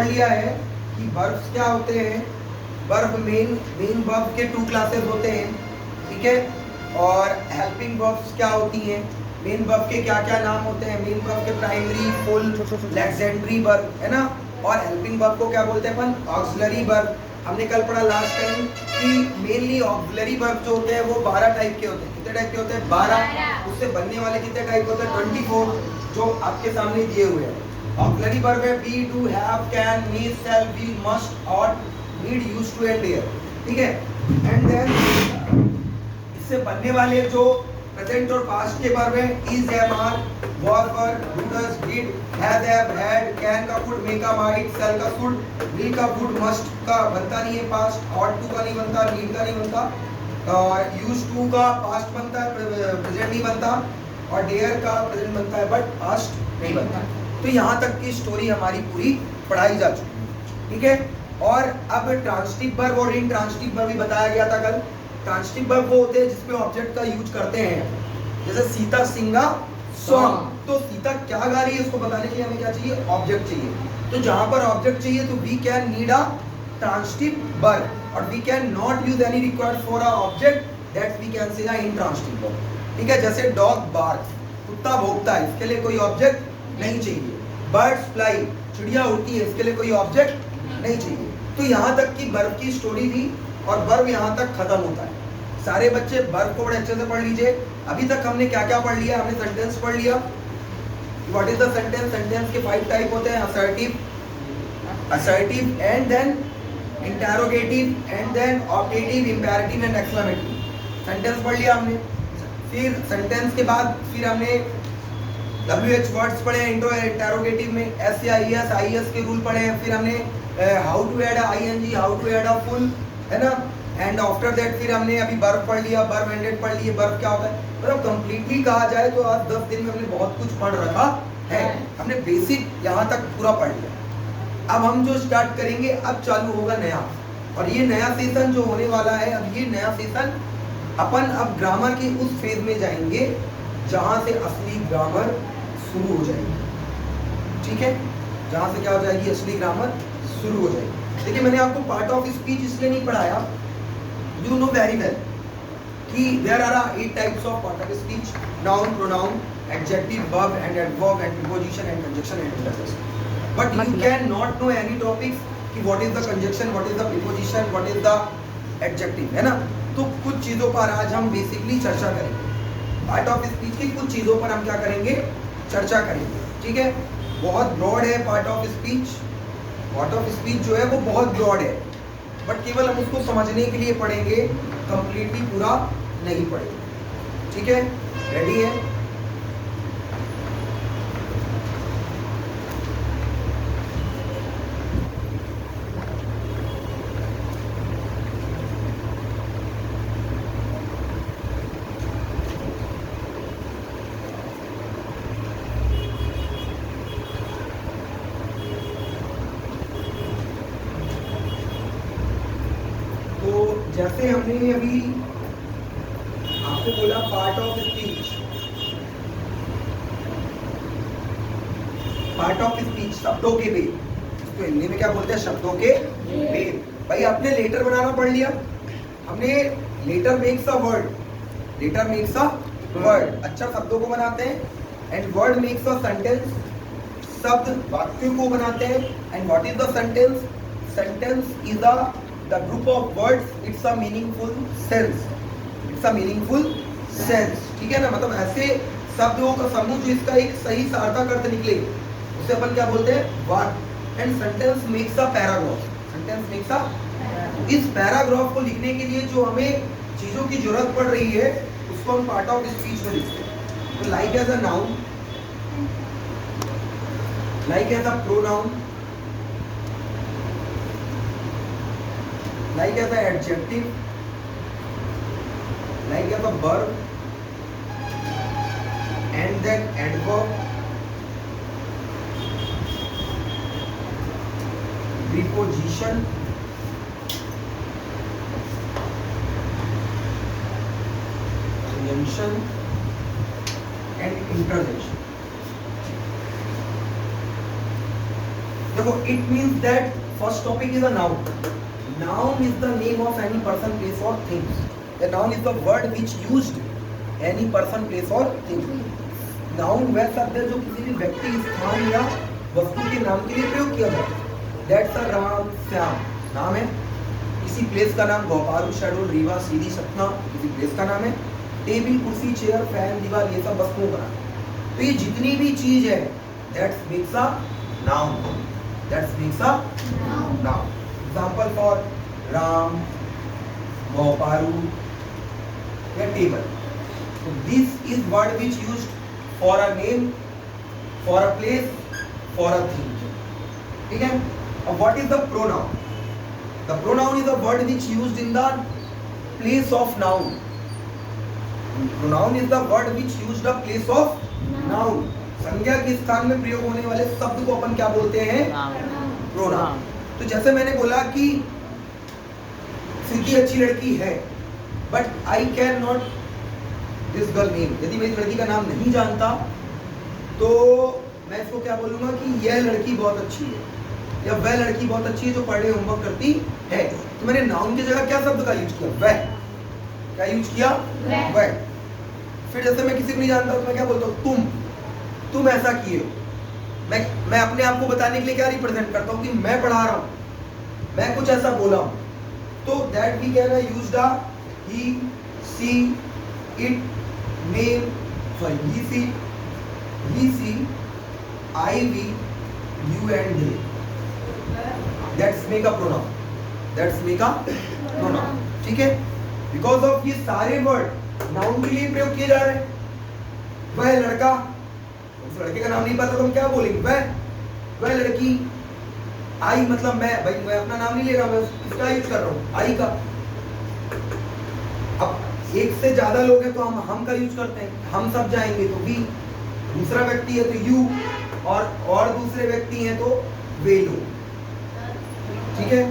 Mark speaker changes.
Speaker 1: लिया है कि वर्ब्स क्या होते हैं, वर्ब मेन वर्ब के 2 क्लासेस होते हैं, ठीक है। और हेल्पिंग वर्ब्स क्या होती हैं, मेन वर्ब के क्या क्या नाम होते हैं, मेन वर्ब के प्राइमरी, फुल, लेक्सेंडरी वर्ब, है ना। और हेल्पिंग वर्ब को क्या बोलते हैं अपन, ऑक्सिलरी वर्ब। हमने कल पढ़ा लास्ट टाइम कि मेनली ऑक्सिलरी वर्ब जो होते हैं वो 12 टाइप के होते हैं। कितने टाइप के होते हैं, 12। उससे बनने वाले कितने टाइप होते हैं, 24, जो आपके सामने दिए हुए हैं। ऑक्सिलरी वर्ब है be, do, have, can, need, shall, will, must, ought, need, used to and dare, ठीक है। एंड देन इससे बनने वाले जो प्रेजेंट और पास्ट के वर्ब हैं, is, am, are, was, were, do, does, did, has, have, had, can का कुड, मे का माइट, सेल का कुड, विल का वुड, मस्ट का बनता नहीं है पास्ट, ऑट टू का नहीं बनता, नीड का नहीं बनता, यूज टू का पास्ट बनता है, प्रेजेंट नहीं बनता, और डेयर का प्रेजेंट बनता है बट पास्ट नहीं बनता। तो यहाँ तक की स्टोरी हमारी पूरी पढ़ाई जा चुकी है, ठीक है। और अब ट्रांसटिव वर्ब और इंट्रांसटिव वर्ब भी बताया गया था कल। ट्रांसटिव वर्ब वो होते हैं जिसमें ऑब्जेक्ट का यूज करते हैं, जैसे सीता सिंगा सॉन्ग। तो सीता क्या गा रही है उसको बताने के लिए हमें क्या चाहिए, ऑब्जेक्ट चाहिए। तो जहां पर ऑब्जेक्ट चाहिए तो we can need a transitive verb, और we can not use any required for a object, that we can say a intransitive verb, ठीक है। जैसे डॉग बार्क्स, कुत्ता भौंकता है, इसके लिए कोई ऑब्जेक्ट नहीं चाहिए। बर्ड्स फ्लाई, चिड़िया उड़ती है, इसके लिए कोई ऑब्जेक्ट नहीं चाहिए। तो यहाँ तक की वर्ब की स्टोरी थी और वर्ब यहाँ तक खत्म होता है। सारे बच्चे वर्ब को बड़े अच्छे से पढ़ लीजिए। अभी तक हमने क्या क्या पढ़ लिया, हमने सेंटेंस पढ़ लिया, what is the sentence, sentence के 5 टाइप होते हैं, assertive and then interrogative and then optative, imperative and exclamative. Sentence पढ़ लिया हमने। फिर सेंटेंस के बाद फिर हमने WH वर्ड्स पढ़े हैं इंटरोगेटिव में, SAIS IS के रूल पढ़े हैं। फिर हमने how to add ING, how to add a full, है ना। एंड आफ्टर दैट फिर हमने अभी वर्ब पढ़ लिया, वर्ब एंडेड पढ़ लिए, वर्ब क्या होता है। मतलब कंप्लीटली कहा जाए तो आज 10 दिन में हमने बहुत कुछ पढ़ रखा है। हमने बेसिक यहाँ तक पूरा पढ़ लिया। अब हम जो स्टार्ट करेंगे, अब चालू होगा नया, और ये नया सेशन जो होने वाला है, अब ये नया सेशन अपन अब ग्रामर के उस फेज में जाएंगे जहाँ से असली ग्रामर शुरू हो जाएगी, ठीक है। जहाँ से क्या हो जाएगी, असली ग्रामर शुरू हो जाएगी। देखिए मैंने आपको पार्ट ऑफ स्पीच इसलिए नहीं पढ़ाया, you know very well कि there are 8 types of part of speech: noun, pronoun, adjective, verb and adverb and preposition and conjunction and interjection. But you cannot know any topics कि what is the conjunction, what is the preposition, what is the adjective, है ना। तो कुछ चीज़ों पर आज हम basically चर्चा करेंगे। पार्ट ऑफ स्पीच की कुछ चीज़ों पर हम क्या करेंगे, चर्चा करेंगे, ठीक है। बहुत ब्रॉड है part of speech. Part of speech जो है वो बहुत ब्रॉड है, बट केवल हम उसको समझने के लिए पढ़ेंगे, कंप्लीटली पूरा नहीं पढ़ेंगे, ठीक है। रेडी है? जैसे हमने अभी आपको बोला part of speech, part of speech शब्दों के भेद, इसको हिंदी में क्या बोलते हैं, शब्दों के भेद। भाई आपने लेटर बनाना पढ़ लिया, हमने letter makes a word, letter makes a word, अच्छा शब्दों को बनाते हैं, and word makes a sentence, शब्द वाक्य को बनाते हैं। And what is the sentence, sentence is the group of words, it's a meaningful sense, it's a meaningful sense, ठीक है ना। मतलब ऐसे शब्दों का समूह जो इसका एक सही सार्थक अर्थ निकले, उसे अपन क्या बोलते हैं, वाक्य। And sentence makes a paragraph, sentence makes a, इस पैराग्राफ को लिखने के लिए जो हमें चीजों की जरूरत पड़ रही है उसको हम पार्ट ऑफ स्पीच में लिखते हैं। तो like as a noun, like as a pronoun, like as an adjective, like as a verb, and then adverb, preposition, conjunction and interjection। देखो it means that first topic is a noun. Noun is the name of any person, place और things. A noun is the word which used any person, place or thing. Noun वह शब्द है जो किसी भी व्यक्ति, स्थान या वस्तु के नाम के लिए प्रयोग किया जाता है. दैट्स अ राम, श्याम नाम है. किसी प्लेस का नाम गोपारू, शेडोल, रीवा, सीधी, सतना किसी प्लेस का नाम है. टेबल, कुर्सी, चेयर, फैन, दीवार ये सब वस्तुओं का नाम है. तो ये जितनी भी चीज है that's makes a noun. That's makes a noun. Example for Ram, गोपारू या table. So this is word which used for a name, for a place, for a thing. ठीक है. अब what is the pronoun? The pronoun is a word which used in the place of noun. Pronoun is the word which used the place of noun. संज्ञा के स्थान में प्रयोग होने वाले शब्द को अपन क्या बोलते हैं? प्रोनाउन. तो जैसे मैंने बोला कि सिद्धि अच्छी लड़की है, but I can not this girl name. यदि मैं इस लड़की का नाम नहीं जानता तो मैं इसको क्या बोलूंगा कि यह लड़की बहुत अच्छी है या वह लड़की बहुत अच्छी है जो पढ़े होमवर्क करती है. तो मैंने नाउन की जगह क्या शब्द का यूज किया? वह. क्या यूज किया? वह. फिर जैसे मैं किसी को नहीं जानता तो मैं क्या बोलता हूँ? तुम ऐसा किए हो. मैं अपने आप को बताने के लिए क्या रिप्रेजेंट करता हूँ कि मैं पढ़ा रहा हूँ, मैं कुछ ऐसा बोला हूँ. तो that we can use the he, she, it, name, sorry, he, she, I, we, you and they. That's make a pronoun. That's make a pronoun. ठीक है. Because of ये सारे वर्ड नाउन के लिए प्रयोग किए जा रहे हैं. वह लड़का, उस लड़के का नाम नहीं पता तो हम क्या बोलेंगे? वह लड़की. आई मतलब मैं अपना नाम नहीं ले रहा, मैं इसका यूज कर रहा हूँ, आई का. अब एक से ज्यादा लोग हैं तो हम का यूज करते हैं. हम सब जाएंगे तो वी, दूसरा व्यक्ति है तो यू, और दूसरे व्यक्ति हैं तो वे लोग. ठीक है.